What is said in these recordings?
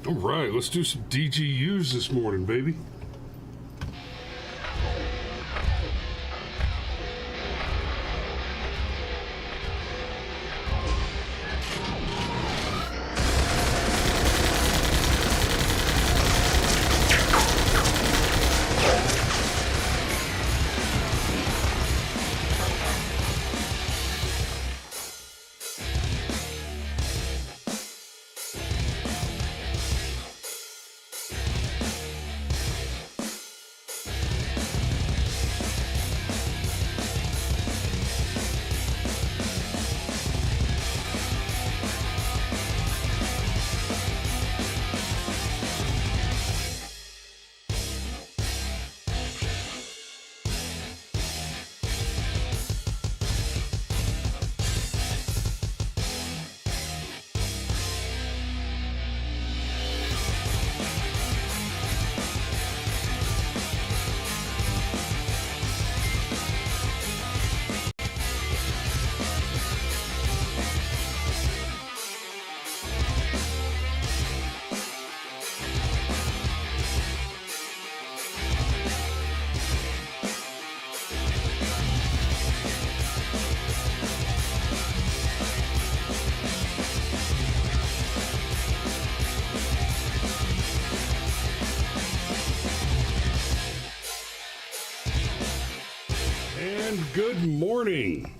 All right, let's do some DGUs this morning, baby. Good morning.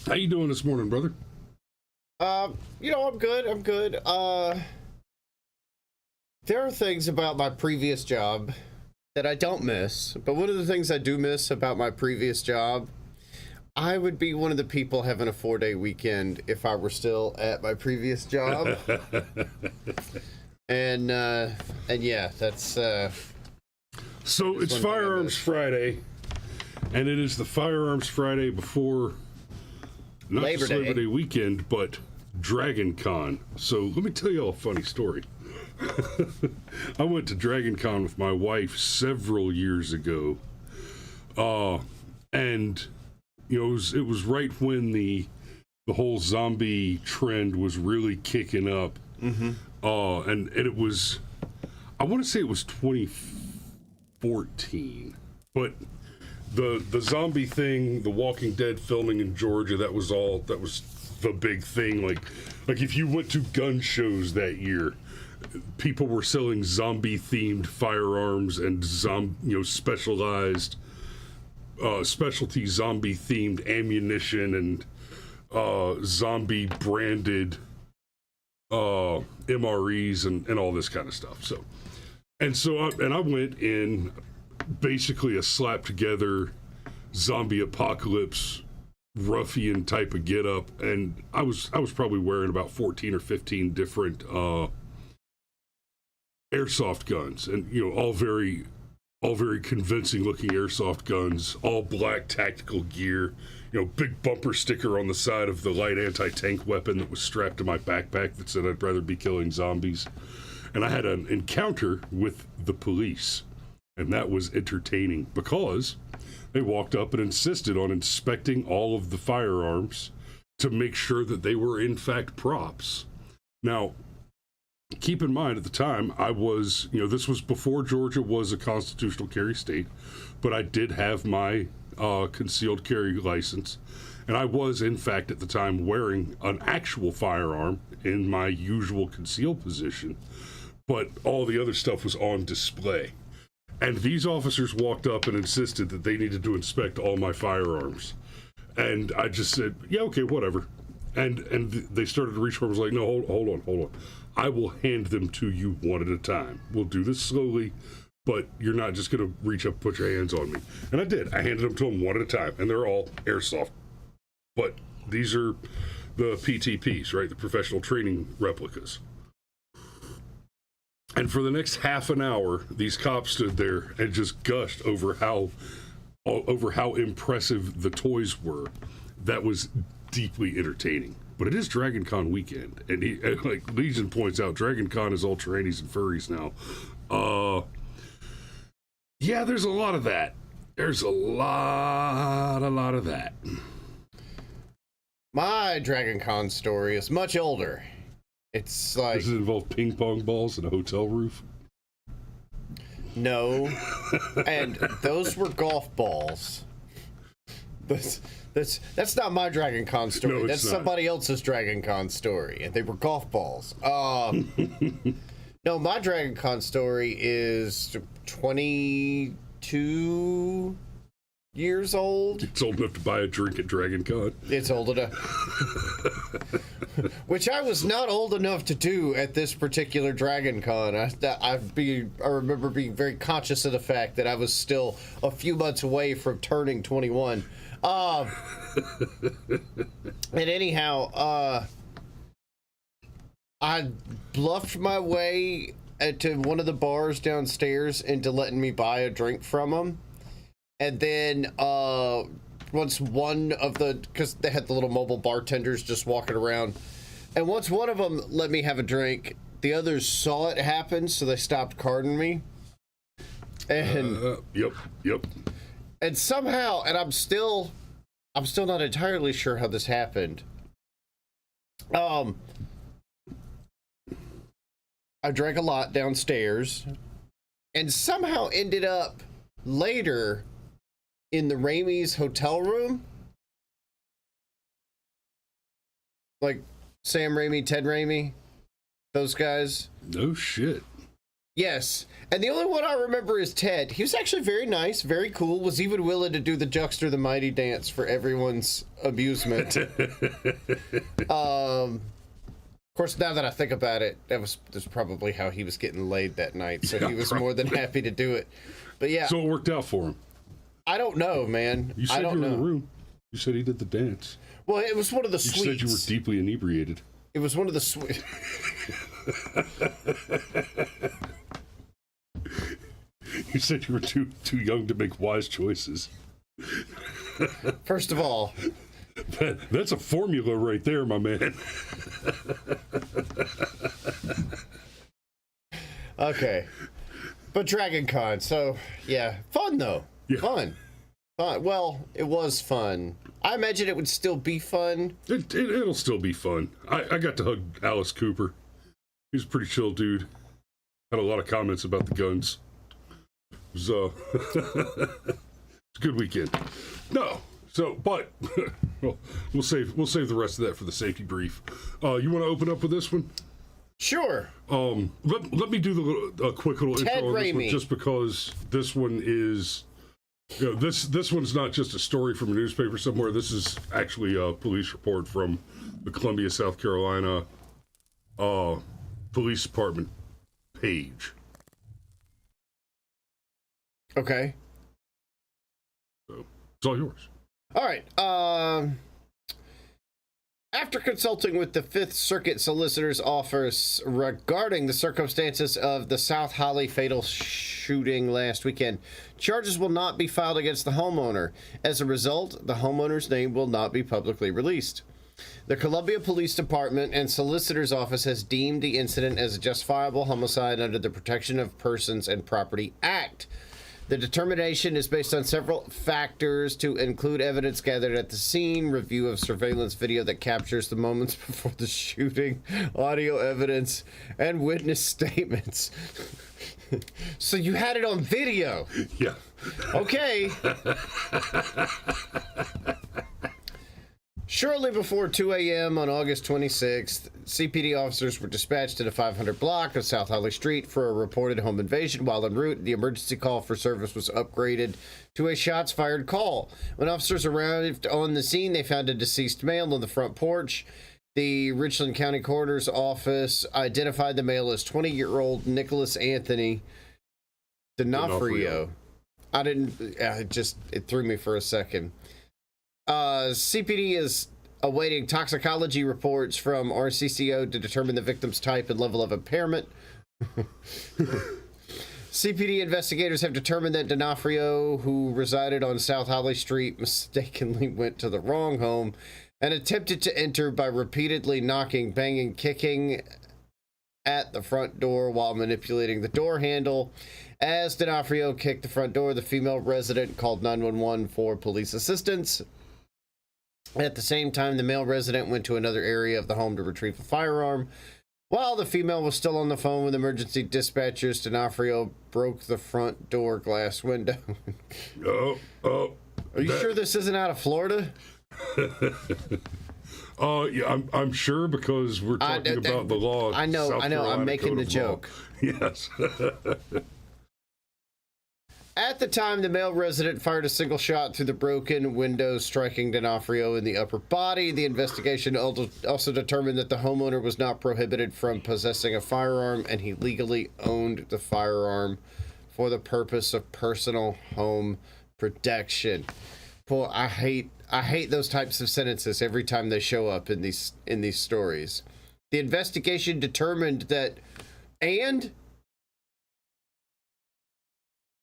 How you doing this morning, brother? I'm good. There are things about my previous job that I don't miss, but one of the things I do miss about my previous job, I would be one of the people having a 4-day weekend if I were still at my previous job. and yeah, that's so it's Firearms Friday. And it is the Firearms Friday before not just Labor Day weekend, but Dragon Con. So let me tell you all a funny story. I went to Dragon Con with my wife several years ago. And you know, it was right when the whole zombie trend was really kicking up. Mm-hmm. And it was, I want to say it was 2014, but the zombie thing, the Walking Dead filming in Georgia, that was the big thing. Like if you went to gun shows that year, people were selling zombie themed firearms and specialized specialty zombie themed ammunition and zombie branded MREs and all this kind of stuff. So I went in basically a slap together zombie apocalypse ruffian type of get up, and I was probably wearing about 14 or 15 different airsoft guns, and all very convincing looking airsoft guns, all black tactical gear, big bumper sticker on the side of the light anti-tank weapon that was strapped to my backpack that said I'd rather be killing zombies. And I had an encounter with the police. And that was entertaining because they walked up and insisted on inspecting all of the firearms to make sure that they were in fact props. Now, keep in mind at the time I was, this was before Georgia was a constitutional carry state, but I did have my concealed carry license. And I was in fact at the time wearing an actual firearm in my usual concealed position, but all the other stuff was on display. And these officers walked up and insisted that they needed to inspect all my firearms. And I just said, yeah, okay, whatever. And they started to reach for me. I was like, no, hold on. I will hand them to you one at a time. We'll do this slowly, but you're not just going to reach up and put your hands on me. And I did. I handed them to them one at a time. And they're all airsoft. But these are the PTPs, right? The professional training replicas. And for the next half an hour, these cops stood there and just gushed over how impressive the toys were. That was deeply entertaining. But it is Dragon Con weekend, and like Legion points out, Dragon Con is all trannies and furries now. Yeah, there's a lot of that. There's a lot of that. My Dragon Con story is much older. It's like, Does it involve ping pong balls and a hotel roof? no. And those were golf balls. That's not my Dragon Con story. No, That's not. somebody else's Dragon Con story, and they were golf balls. No, my Dragon Con story is 22 years old. It's old enough to buy a drink at Dragon Con. It's old enough. Which I was not old enough to do at this particular Dragon Con. I remember being very conscious of the fact that I was still a few months away from turning 21. And anyhow, I bluffed my way to one of the bars downstairs into letting me buy a drink from them. And then once one of the, because they had the little mobile bartenders just walking around, and once one of them let me have a drink, the others saw it happen, so they stopped carding me. And Yep. and somehow, and I'm still not entirely sure how this happened. I drank a lot downstairs, and somehow ended up later in the Raimi's hotel room. Like Sam Raimi, Ted Raimi, those guys. No shit. Yes. And the only one I remember is Ted. He was actually very nice, very cool, was even willing to do the Juxter the Mighty dance for everyone's amusement. Of course, now that I think about it, that's probably how he was getting laid that night. So he was more than happy to do it. But yeah. So it worked out for him. I don't know, man. You said I don't you were know. in the room. You said he did the dance. Well, it was one of the You suites. said you were deeply inebriated. It was one of the suites. You said you were too young to make wise choices. First of all, That's a formula right there, my man. okay. But Dragon Con, so yeah, fun though. Yeah. Fun. Well, it was fun. I imagine it would still be fun. It'll still be fun. I got to hug Alice Cooper. He's a pretty chill dude. Had a lot of comments about the guns. It was it's a good weekend. No. So, but well, we'll save the rest of that for the safety brief. You want to open up with this one? Sure. Let me do a quick little Ted intro on this one, Raimi. just because this one is, this one's not just a story from a newspaper somewhere. This is actually a police report from the Columbia, South Carolina, police department page. Okay. So it's all yours. All right. After consulting with the Fifth Circuit Solicitor's Office regarding the circumstances of the South Holly fatal shooting last weekend, charges will not be filed against the homeowner. As a result, the homeowner's name will not be publicly released. The Columbia Police Department and Solicitor's Office has deemed the incident as a justifiable homicide under the Protection of Persons and Property Act. The determination is based on several factors to include evidence gathered at the scene, review of surveillance video that captures the moments before the shooting, audio evidence, and witness statements. So you had it on video. Yeah. Okay. Shortly before 2 a.m. on August 26th, CPD officers were dispatched to the 500 block of South Holly Street for a reported home invasion. While en route, the emergency call for service was upgraded to a shots fired call. When officers arrived on the scene, they found a deceased male on the front porch. The Richland County Coroner's Office identified the male as 20-year-old Nicholas Anthony D'Onofrio. It threw me for a second. CPD is awaiting toxicology reports from RCCO to determine the victim's type and level of impairment. CPD investigators have determined that D'Onofrio, who resided on South Holly Street, mistakenly went to the wrong home and attempted to enter by repeatedly knocking, banging, kicking at the front door while manipulating the door handle. As D'Onofrio kicked the front door, the female resident called 911 for police assistance. At the same time, the male resident went to another area of the home to retrieve a firearm. While the female was still on the phone with emergency dispatchers, D'Onofrio broke the front door glass window. Are you sure this isn't out of Florida? Yeah, I'm sure, because we're talking about the law. I know. I'm making the joke. Yes. At the time, the male resident fired a single shot through the broken window, striking D'Onofrio in the upper body. The investigation also determined that the homeowner was not prohibited from possessing a firearm, and he legally owned the firearm for the purpose of personal home protection. Boy, I hate those types of sentences every time they show up in these stories. The investigation determined that, and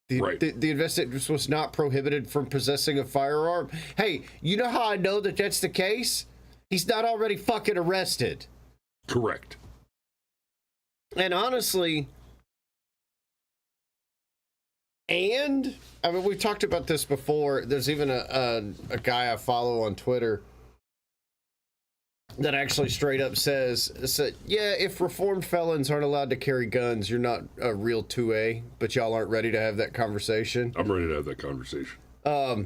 the investigator was not prohibited from possessing a firearm. Hey, you know how I know that that's the case? He's not already fucking arrested. Correct. And honestly, and I mean, we've talked about this before. There's even a guy I follow on Twitter that actually straight up says, yeah, if reformed felons aren't allowed to carry guns, you're not a real 2A, but y'all aren't ready to have that conversation. I'm ready to have that conversation. Well,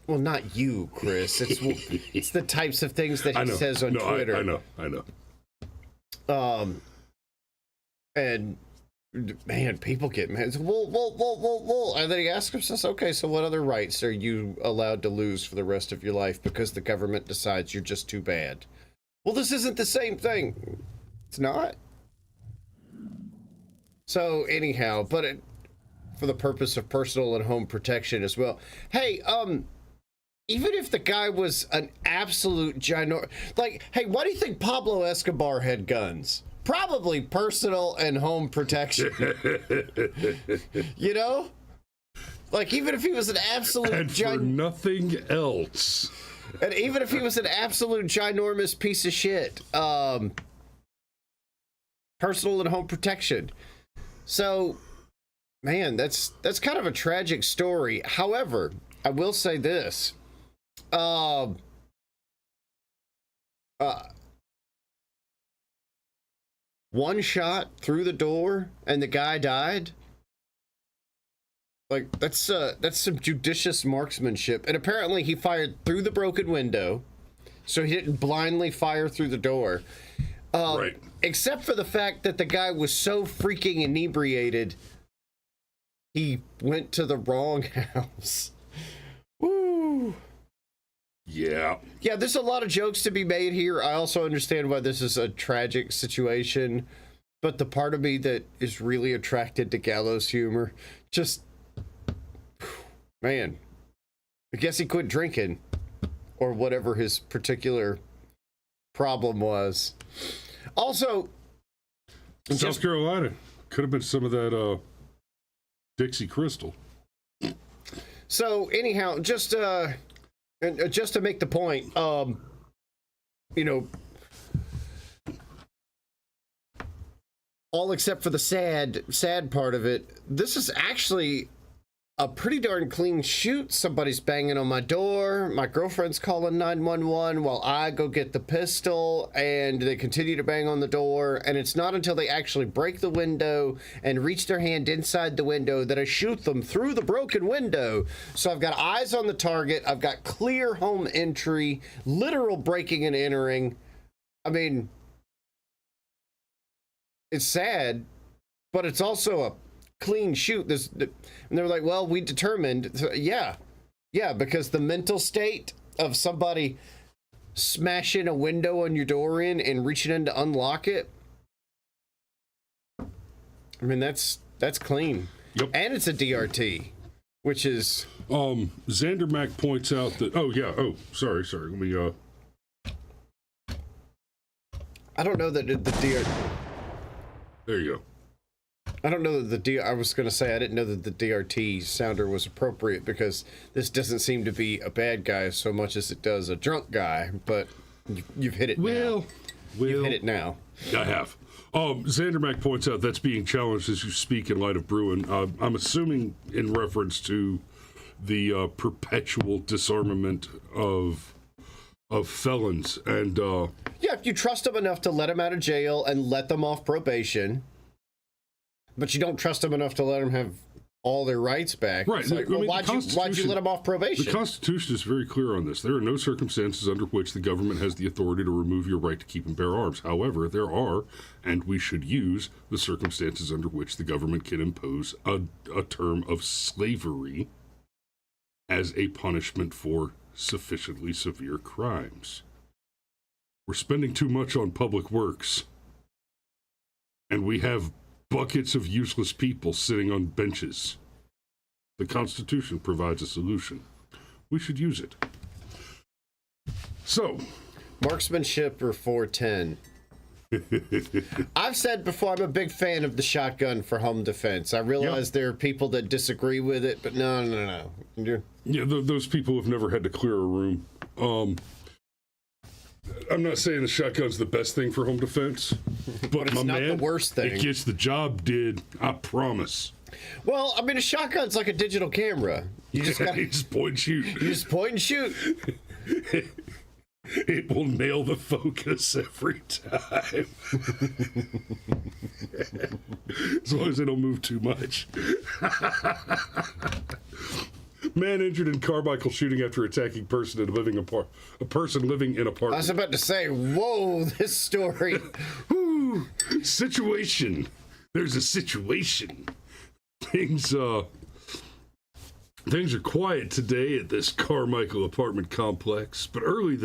not you, Chris. It's the types of things that he says on Twitter. I know. And man, people get mad. Whoa. And then he asks himself, okay, so what other rights are you allowed to lose for the rest of your life because the government decides you're just too bad? Well, this isn't the same thing. It's not. So anyhow, but for the purpose of personal and home protection as well. Hey, even if the guy was an absolute hey, why do you think Pablo Escobar had guns? Probably personal and home protection. You know? Like, even if he was an absolute... And for nothing else. And even if he was an absolute ginormous piece of shit. Personal and home protection. So, man, that's kind of a tragic story. However, I will say this. One shot through the door and the guy died. Like, that's some judicious marksmanship. And apparently he fired through the broken window, so he didn't blindly fire through the door. Right. Except for the fact that the guy was so freaking inebriated, he went to the wrong house. Woo. Yeah. Yeah, there's a lot of jokes to be made here. I also understand why this is a tragic situation, but the part of me that is really attracted to gallows humor, just, man, I guess he quit drinking, or whatever his particular problem was. Also, South Carolina, could have been some of that Dixie Crystal. So anyhow, just to make the point, you know, all except for the sad part of it, this is actually a pretty darn clean shoot. Somebody's banging on my door. My girlfriend's calling 911 while I go get the pistol, and they continue to bang on the door. And it's not until they actually break the window and reach their hand inside the window that I shoot them through the broken window. So I've got eyes on the target. I've got clear home entry, literal breaking and entering. I mean, it's sad, but it's also a clean shoot. And they were like, well, we determined. So, yeah, because the mental state of somebody smashing a window on your door and reaching in to unlock it, I mean, that's clean. Yep. And it's a DRT, which is Xander Mack points out that sorry let me I don't know that the DRT, there you go. I don't know that I was going to say I didn't know that the DRT sounder was appropriate, because this doesn't seem to be a bad guy so much as it does a drunk guy, but you've hit it now. You've hit it now. I have. Xander Mack points out that's being challenged as you speak in light of Bruin. I'm assuming in reference to the perpetual disarmament of of felons. And Yeah, if you trust them enough to let them out of jail and let them off probation, but you don't trust them enough to let them have all their rights back. Right. It's like, I mean, why'd you let them off probation? The Constitution is very clear on this. There are no circumstances under which the government has the authority to remove your right to keep and bear arms. However, there are, and we should use, the circumstances under which the government can impose a term of slavery as a punishment for sufficiently severe crimes. We're spending too much on public works, and we have buckets of useless people sitting on benches. The Constitution provides a solution. We should use it. So, Marksmanship or 410. I've said before, I'm a big fan of the shotgun for home defense. I realize there are people that disagree with it, but no. Yeah, those people have never had to clear a room. I'm not saying the shotgun's the best thing for home defense, but it's my not man, the worst thing. It gets the job did, I promise. Well, I mean, a shotgun's like a digital camera. You just gotta, You just point and shoot. you just point and shoot. It will nail the focus every time. As long as they don't move too much. Man injured in Carmichael shooting after attacking a person living in apartment. I was about to say, whoa, this story. Whew, situation. There's a situation. Things are quiet today at this Carmichael apartment complex, but early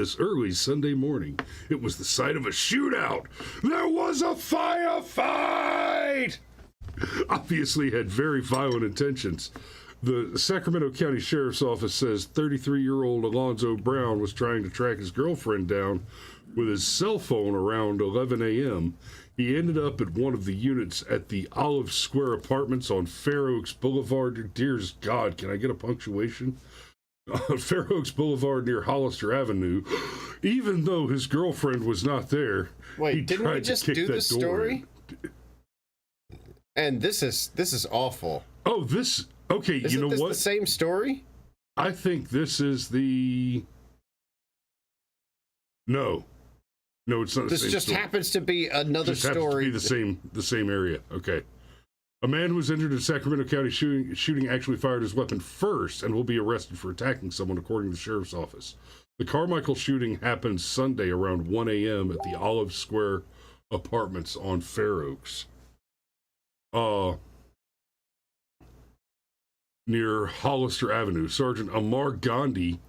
Sunday morning, it was the site of a shootout. There was a firefight! Obviously had very violent intentions. The Sacramento County Sheriff's Office says 33-year-old Alonzo Brown was trying to track his girlfriend down with his cell phone around 11 a.m. He ended up at one of the units at the Olive Square Apartments on Fair Oaks Boulevard. Dear God, can I get a punctuation? On Fair Oaks Boulevard near Hollister Avenue. Even though his girlfriend was not there, Wait, he didn't tried we to just kick do that this door story? in. And this is awful. Oh, this... Okay, Isn't you know this what? the same story? I think this is the... No, it's not the This same just story. happens to be another Just happens to story. be the same area. Okay. A man who was injured in Sacramento County shooting actually fired his weapon first and will be arrested for attacking someone, according to the sheriff's office. The Carmichael shooting happened Sunday around 1 a.m. at the Olive Square Apartments on Fair Oaks. Near Hollister Avenue. Sergeant Amar Gandhi,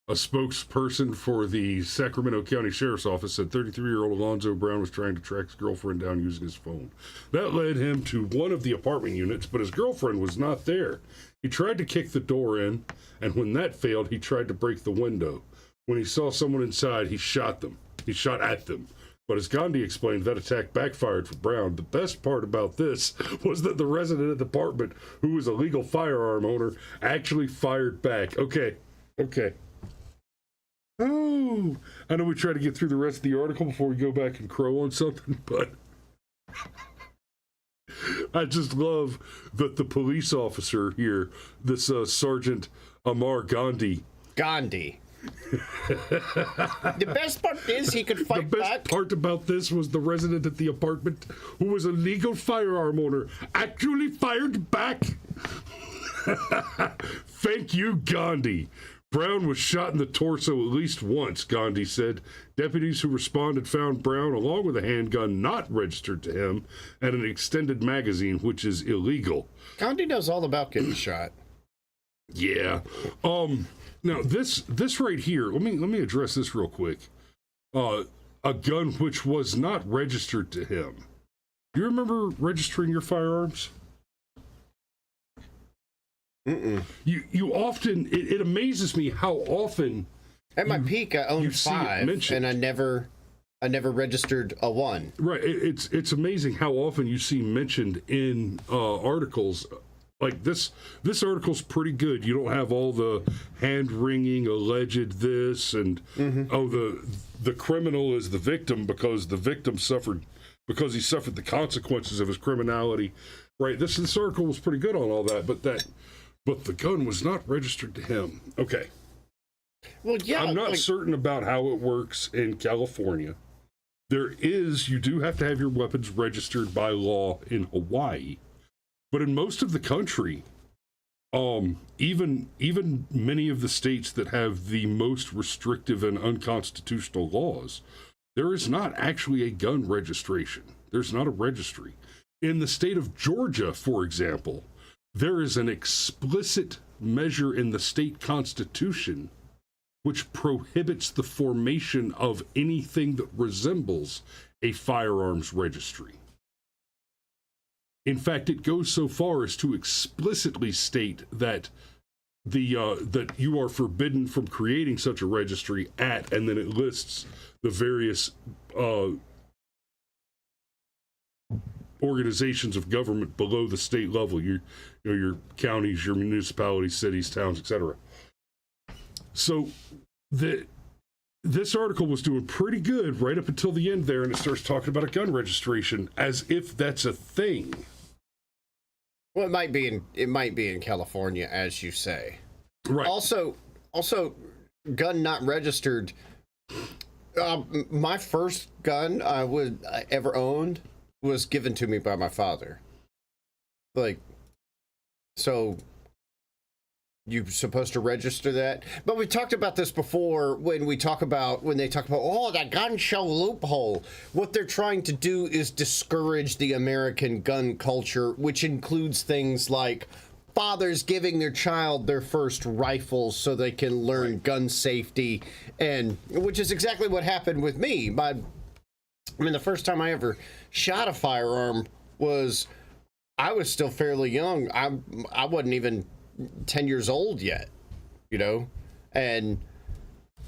a spokesperson for the Sacramento County Sheriff's Office, said 33-year-old Alonzo Brown was trying to track his girlfriend down using his phone. That led him to one of the apartment units, but his girlfriend was not there. He tried to kick the door in, and when that failed, he tried to break the window. When he saw someone inside, he shot them. He shot at them. But as Gandhi explained, that attack backfired for Brown. The best part about this was that the resident of the apartment, who was a legal firearm owner, actually fired back. Okay. Oh, I know we try to get through the rest of the article before we go back and crow on something, but I just love that the police officer here, this Sergeant Amar Gandhi. The best part is he could fight The best back. part about this was the resident at the apartment, who was a legal firearm owner, actually fired back. Thank you, Gandhi. Brown was shot in the torso at least once, Gandhi said. Deputies who responded found Brown along with a handgun not registered to him and an extended magazine, which is illegal. Gandhi knows all about getting shot. Yeah. Now this right here, let me address this real quick. A gun which was not registered to him. Do you remember registering your firearms? Mm-mm. You often, it amazes me how often. At my peak, I owned 5, and I never registered a 1. Right. It's amazing how often you see mentioned in articles. Like this article's pretty good. You don't have all the hand-wringing, alleged this, and the criminal is the victim because the victim suffered he suffered the consequences of his criminality. Right. This article was pretty good on all that, but the gun was not registered to him. Okay. Well, yeah. I'm not certain about how it works in California. You do have to have your weapons registered by law in Hawaii, but in most of the country, even many of the states that have the most restrictive and unconstitutional laws, there is not actually a gun registration. There's not a registry. In the state of Georgia, for example, there is an explicit measure in the state constitution which prohibits the formation of anything that resembles a firearms registry. In fact, it goes so far as to explicitly state that that you are forbidden from creating such a registry and then it lists the various organizations of government below the state level, your counties, your municipalities, cities, towns, etc. So this article was doing pretty good right up until the end there, and it starts talking about a gun registration as if that's a thing. Well, it might be in California, as you say. Right. Also, gun not registered. My first gun I ever owned was given to me by my father. Like, so you're supposed to register that. But we talked about this before when they talk about, oh, the gun show loophole. What they're trying to do is discourage the American gun culture, which includes things like fathers giving their child their first rifles so they can learn gun safety, and which is exactly what happened with me. The first time I ever shot a firearm I was still fairly young. I wasn't even 10 years old yet, and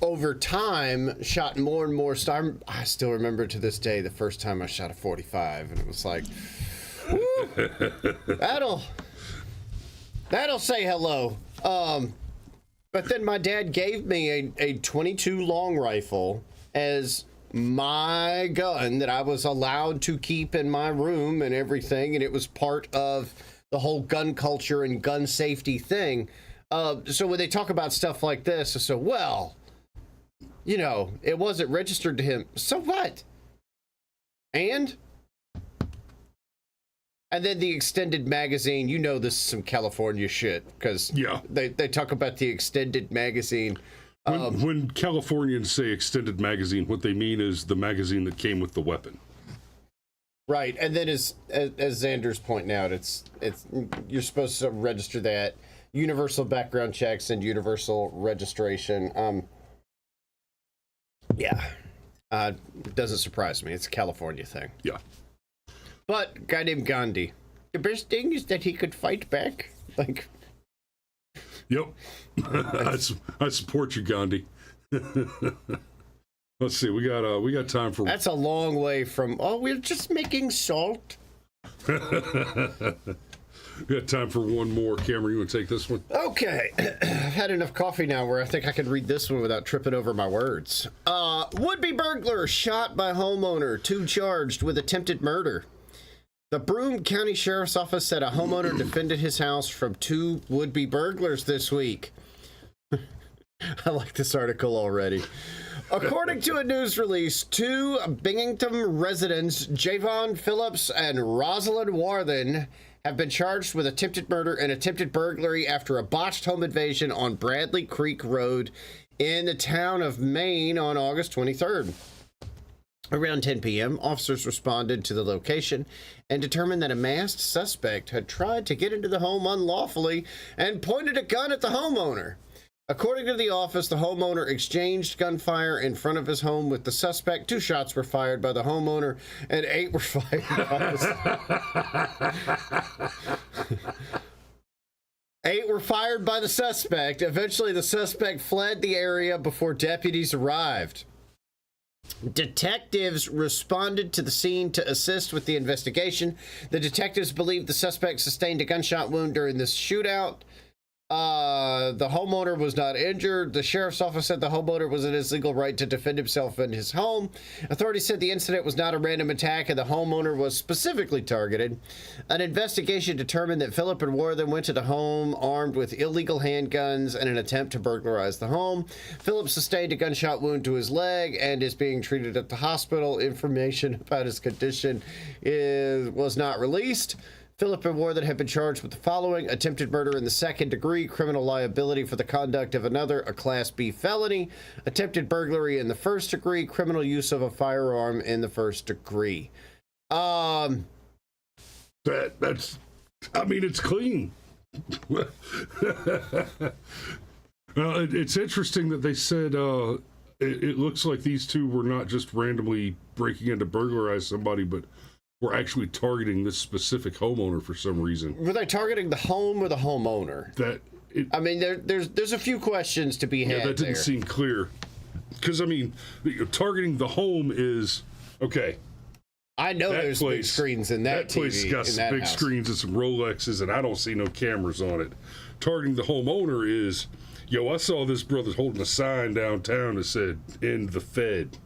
over time shot more and more. I still remember to this day the first time I shot a 45, and it was like, woo, that'll say hello. But then my dad gave me a 22 long rifle as my gun that I was allowed to keep in my room and everything, and it was part of the whole gun culture and gun safety thing. So when they talk about stuff like this, so, it wasn't registered to him. So what? And then the extended magazine, this is some California shit, because they talk about the extended magazine. When Californians say extended magazine, what they mean is the magazine that came with the weapon. Right, and then as Xander's pointing out, it's you're supposed to register that, universal background checks and universal registration. It doesn't surprise me. It's a California thing. Yeah. But guy named Gandhi, the best thing is that he could fight back. Like, yep. I support you, Gandhi. Let's see. We got time for. That's a long way from. Oh, we're just making salt. We got time for one more. Cameron, you want to take this one? Okay. I've had enough coffee now where I think I can read this one without tripping over my words. Would-be burglar shot by homeowner, 2 charged with attempted murder. The Broome County Sheriff's Office said a homeowner defended his house from 2 would-be burglars this week. I like this article already. According to a news release, 2 Binghamton residents, Javon Phillips and Rosalind Warthen, have been charged with attempted murder and attempted burglary after a botched home invasion on Bradley Creek Road in the town of Maine on August 23rd. Around 10 p.m., officers responded to the location and determined that a masked suspect had tried to get into the home unlawfully and pointed a gun at the homeowner. According to the office, the homeowner exchanged gunfire in front of his home with the suspect. 2 shots were fired by the homeowner, and 8 were fired by the suspect. Eventually, the suspect fled the area before deputies arrived. Detectives responded to the scene to assist with the investigation. The detectives believe the suspect sustained a gunshot wound during this shootout. The homeowner was not injured. The sheriff's office said the homeowner was in his legal right to defend himself in his home. Authorities said the incident was not a random attack and the homeowner was specifically targeted. An investigation determined that Philip and Worthen went to the home armed with illegal handguns in an attempt to burglarize the home. Philip sustained a gunshot wound to his leg and is being treated at the hospital. Information about his condition was not released. Philip and Worthen have been charged with the following: attempted murder in the second degree, criminal liability for the conduct of another, a Class B felony, attempted burglary in the first degree, criminal use of a firearm in the first degree. That's, I mean, it's clean. It's interesting that they said it looks like these two were not just randomly breaking in to burglarize somebody, but were actually targeting this specific homeowner for some reason. Were they targeting the home or the homeowner? I mean, there's a few questions to be had. Yeah, that didn't seem clear. Because, I mean, targeting the home is, okay. I know there's big screens in that TV. That place got some big screens and some Rolexes, and I don't see no cameras on it. Targeting the homeowner is, yo, I saw this brother holding a sign downtown that said, "End the Fed."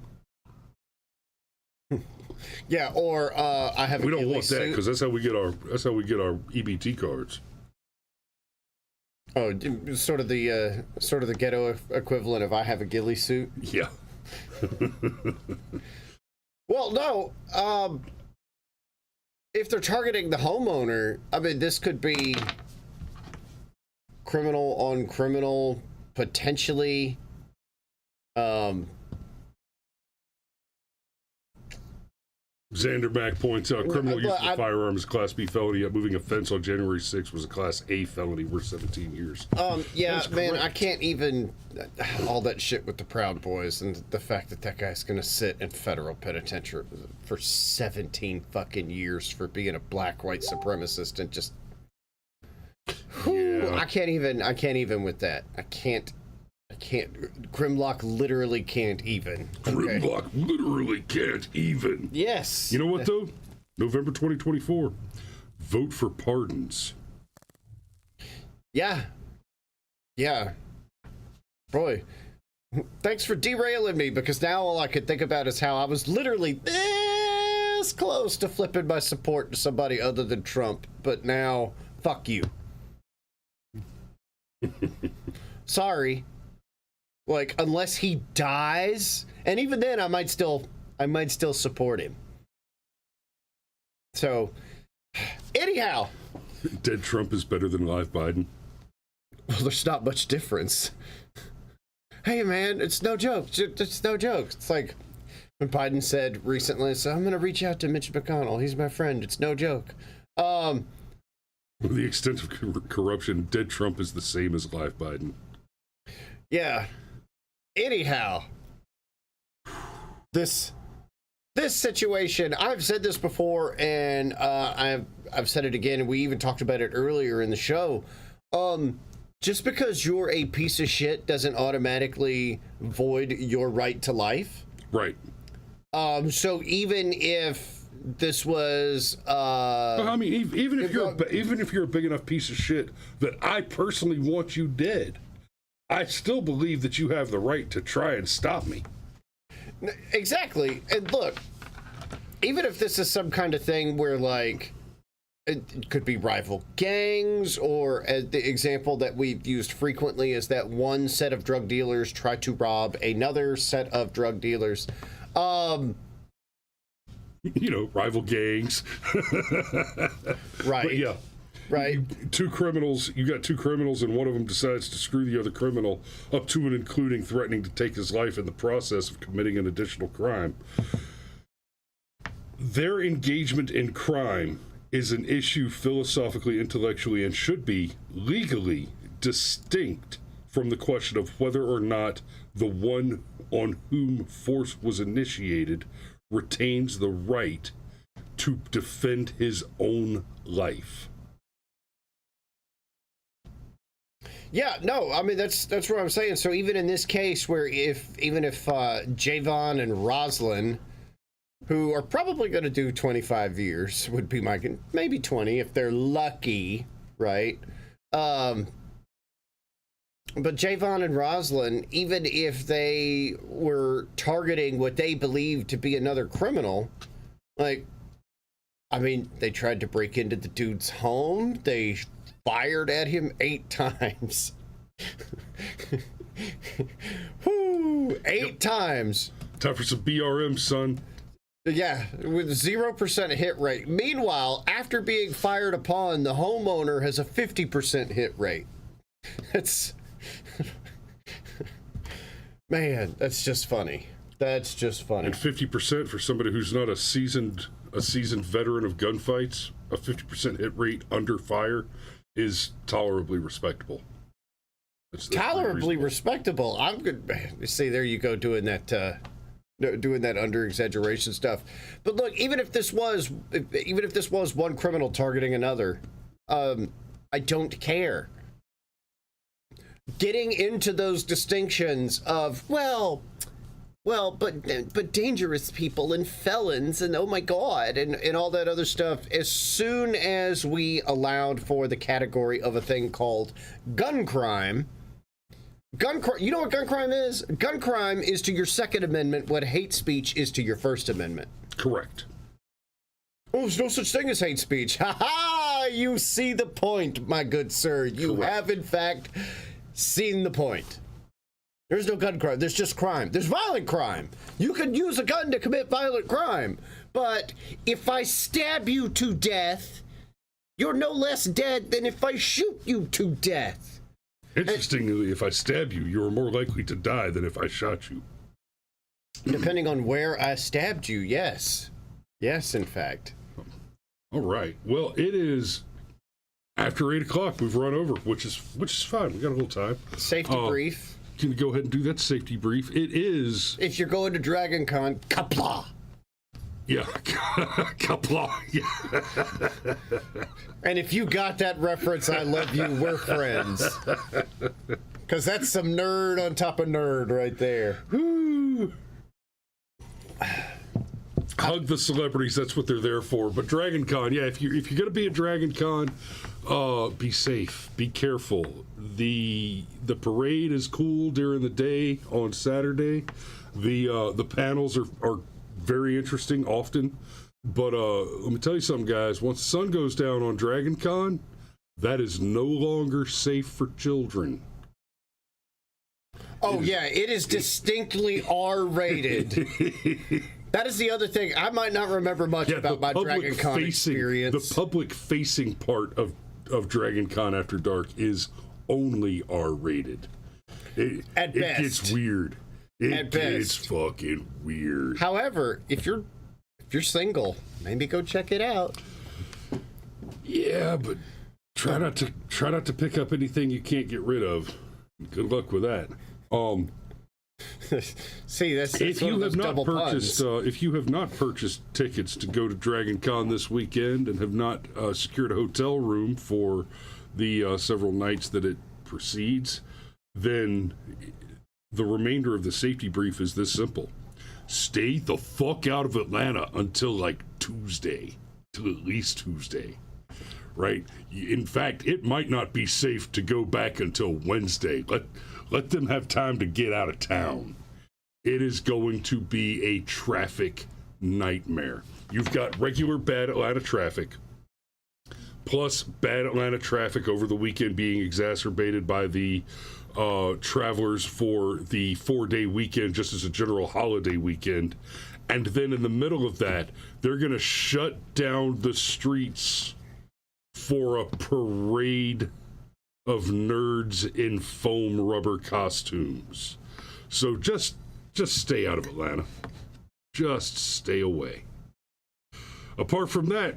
Yeah, or I have. We don't want that because that's how we get our EBT cards. Oh, sort of the ghetto equivalent of I have a ghillie suit. Yeah. Well, no. If they're targeting the homeowner, I mean, this could be criminal on criminal, potentially. Xander Mack points out criminal use of firearms Class B felony, yet moving a fence on January 6th was a Class A felony worth 17 years. Yeah, man, I can't even, all that shit with the Proud Boys and the fact that guy's gonna sit in federal penitentiary for 17 fucking years for being a black white supremacist and just, whew, I can't even with that. I can't. Grimlock literally can't even. Grimlock literally can't even. Yes. You know what, though? November 2024. Vote for pardons. Yeah. Yeah. Boy. Thanks for derailing me, because now all I could think about is how I was literally this close to flipping my support to somebody other than Trump. But now, fuck you. Sorry. Like, unless he dies, and even then I might still support him. So, anyhow. Dead Trump is better than live Biden. Well, there's not much difference. Hey, man, it's no joke. It's no joke. It's like when Biden said recently, so I'm going to reach out to Mitch McConnell. He's my friend. It's no joke. The extent of corruption, dead Trump is the same as live Biden. Yeah. Anyhow, this situation, I've said this before, and I've said it again, and we even talked about it earlier in the show. Just because you're a piece of shit doesn't automatically void your right to life. Right. So even if this was, I mean, even if you're a big enough piece of shit that I personally want you dead, I still believe that you have the right to try and stop me. Exactly. And look, even if this is some kind of thing where, like, it could be rival gangs, or the example that we've used frequently is that one set of drug dealers try to rob another set of drug dealers. Rival gangs. Right. But yeah. Right. You got two criminals, and one of them decides to screw the other criminal up to and including threatening to take his life in the process of committing an additional crime. Their engagement in crime is an issue philosophically, intellectually, and should be legally distinct from the question of whether or not the one on whom force was initiated retains the right to defend his own life. Yeah, no, I mean, that's what I'm saying. So even in this case, where even if Javon and Roslyn, who are probably going to do 25 years, would be maybe 20 if they're lucky, right? But Javon and Roslyn, even if they were targeting what they believed to be another criminal, like, I mean, they tried to break into the dude's home. They fired at him 8 times. Whoo, 8 times. Time for some BRM, son. Yeah, with 0% hit rate. Meanwhile, after being fired upon, the homeowner has a 50% hit rate. It's... Man, that's just funny. That's just funny. And 50% for somebody who's not a seasoned veteran of gunfights, a 50% hit rate under fire is tolerably respectable. That's Tolerably respectable. I'm good. See, there you go, doing that under exaggeration stuff. But look, even if this was one criminal targeting another, I don't care. Getting into those distinctions of but dangerous people and felons and oh my god and all that other stuff, as soon as we allowed for the category of a thing called gun crime. You know what gun crime is? Gun crime is to your Second Amendment what hate speech is to your First Amendment. Correct. Oh, there's no such thing as hate speech. Ha ha! You see the point, my good sir. You Correct. have, in fact, seen the point. There's no gun crime. There's just crime. There's violent crime. You can use a gun to commit violent crime. But if I stab you to death, you're no less dead than if I shoot you to death. Interestingly, if I stab you, you're more likely to die than if I shot you. Depending on where I stabbed you, yes. Yes, in fact. All right. Well, it is after 8 o'clock. We've run over, which is fine. We got a little time. Safety brief. Can you go ahead and do that safety brief? It is. If you're going to Dragon Con, kapla. Yeah, kapla. Yeah. And if you got that reference, I love you. We're friends. Because that's some nerd on top of nerd right there. Woo. Hug the celebrities. That's what they're there for. But Dragon Con, yeah. If you're gonna be at Dragon Con, be safe. Be careful. The parade is cool during the day on Saturday. The panels are very interesting often. But let me tell you something, guys. Once the sun goes down on Dragon Con, that is no longer safe for children. Oh, yeah, it is distinctly R-rated. That is the other thing. I might not remember much about my Dragon Con experience. The public-facing part of Dragon Con After Dark is only R-rated. At best. It gets weird. It gets fucking weird. However, if you're single, maybe go check it out. Yeah, but try not to pick up anything you can't get rid of. Good luck with that. See, that's if you have not purchased tickets to go to Dragon Con this weekend and have not secured a hotel room for the several nights that it proceeds, then the remainder of the safety brief is this simple. Stay the fuck out of Atlanta until like Tuesday, till at least Tuesday, right? In fact, it might not be safe to go back until Wednesday. Let them have time to get out of town. It is going to be a traffic nightmare. You've got regular bad Atlanta traffic, plus bad Atlanta traffic over the weekend being exacerbated by the travelers for the 4-day weekend, just as a general holiday weekend. And then in the middle of that, they're going to shut down the streets for a parade of nerds in foam rubber costumes. So just stay out of Atlanta. Just stay away. Apart from that,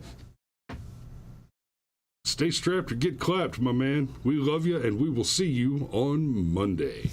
stay strapped or get clapped, my man. We love you, and we will see you on Monday.